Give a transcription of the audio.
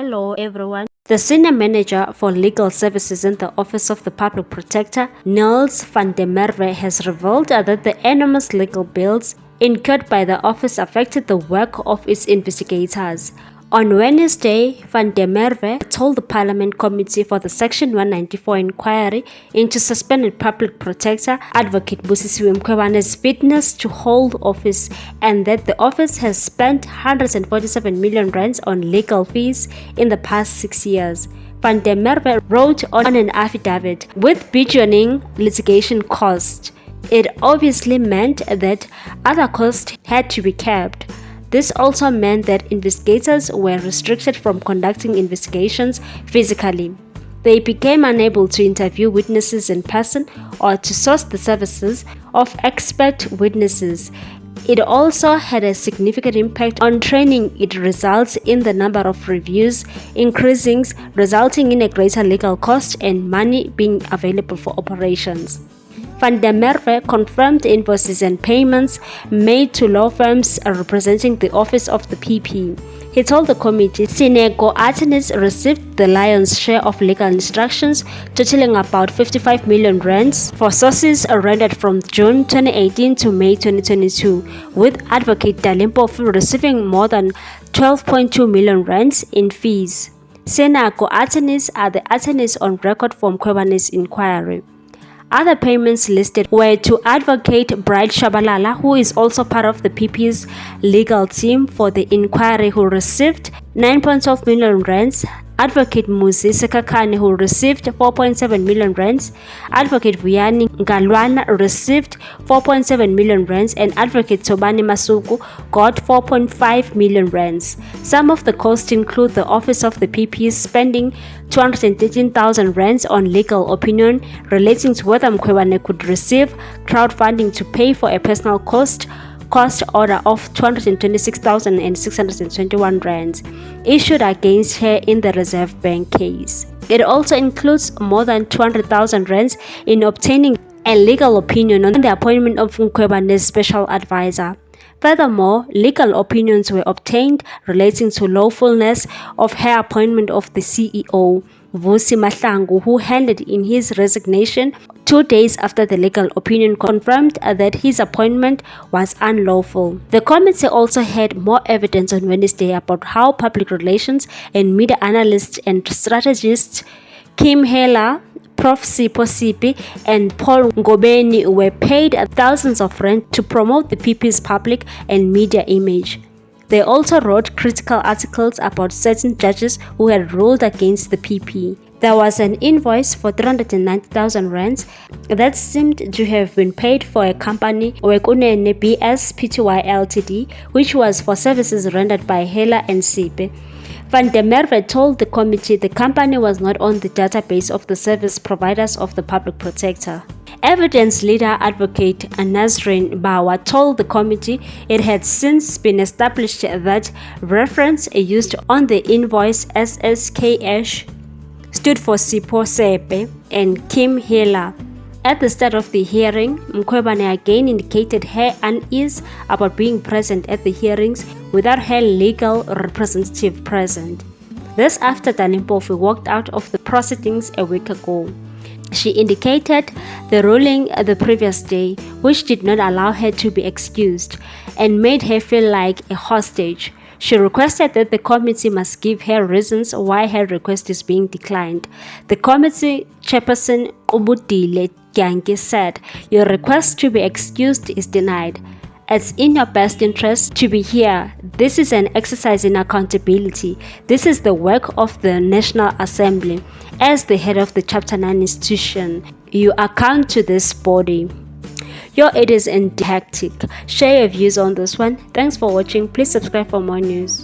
Hello everyone. The Senior Manager for Legal Services in the Office of the Public Protector, Niels van der Merwe, has revealed that the enormous legal bills incurred by the office affected the work of its investigators. On Wednesday, van der Merwe told the Parliament Committee for the Section 194 inquiry into suspended Public Protector Advocate Mkhwebane's fitness to hold office and that the office has spent 147 million rands on legal fees in the past 6 years. Van der Merwe wrote on an affidavit, with burgeoning litigation costs, it obviously meant that other costs had to be kept. This also meant that investigators were restricted from conducting investigations physically. They became unable to interview witnesses in person or to source the services of expert witnesses. It also had a significant impact on training. It results in the number of reviews increasing, resulting in a greater legal cost and money being available for operations. Van der Merwe confirmed invoices and payments made to law firms representing the office of the PP. He told the committee Senego attorneys received the lion's share of legal instructions, totaling about 55 million rands for sources rendered from June 2018 to May 2022, with Advocate Dalimpofu receiving more than 12.2 million rands in fees. Senego attorneys are the attorneys on record for Mkhwebane's inquiry. Other payments listed were to Advocate Bright Shabalala, who is also part of the PP's legal team for the inquiry, who received 9.12 million rands, Advocate Muzi Sekakane, who received 4.7 million rands, Advocate Vuyani Ngalwana received 4.7 million rands, and Advocate Tobani Masuku got 4.5 million rands. Some of the costs include the office of the PP spending 213,000 rands on legal opinion relating to whether Mkhwebane could receive crowdfunding to pay for a personal cost order of 226,621 rands issued against her in the Reserve Bank case. It also includes more than 200,000 rands in obtaining a legal opinion on the appointment of Mkhwebane's special advisor. Furthermore, legal opinions were obtained relating to lawfulness of her appointment of the CEO, Vusi Mahlangu, who handed in his resignation 2 days after the legal opinion confirmed that his appointment was unlawful. The committee also had more evidence on Wednesday about how public relations and media analysts and strategists Kim Heller, Prof. Sipho Sipi, and Paul Mkhwebane were paid thousands of rands to promote the PP's public and media image. They also wrote critical articles about certain judges who had ruled against the PP. There was an invoice for 390,000 rands that seemed to have been paid for a company, Wekunene BS Pty Ltd, which was for services rendered by Heller and Sipe. Van der Merwe told the committee the company was not on the database of the service providers of the Public Protector. Evidence leader Advocate Nazrin Bawa told the committee it had since been established that reference used on the invoice SSKH stood for Sipho Sepe and Kim Heller. At the start of the hearing, Mkhwebane again indicated her unease about being present at the hearings without her legal representative present. This after Dalimpofu walked out of the proceedings a week ago. She indicated the ruling the previous day, which did not allow her to be excused and made her feel like a hostage. She requested that the committee must give her reasons why her request is being declined. The committee chairperson Ubudile Gyangi said, "Your request to be excused is denied. It's in your best interest to be here. This is an exercise in accountability. This is the work of the National Assembly. As the head of the Chapter 9 institution, you account to this body." It is in hectic. Share your views on this one. Thanks for watching. Please subscribe for more news.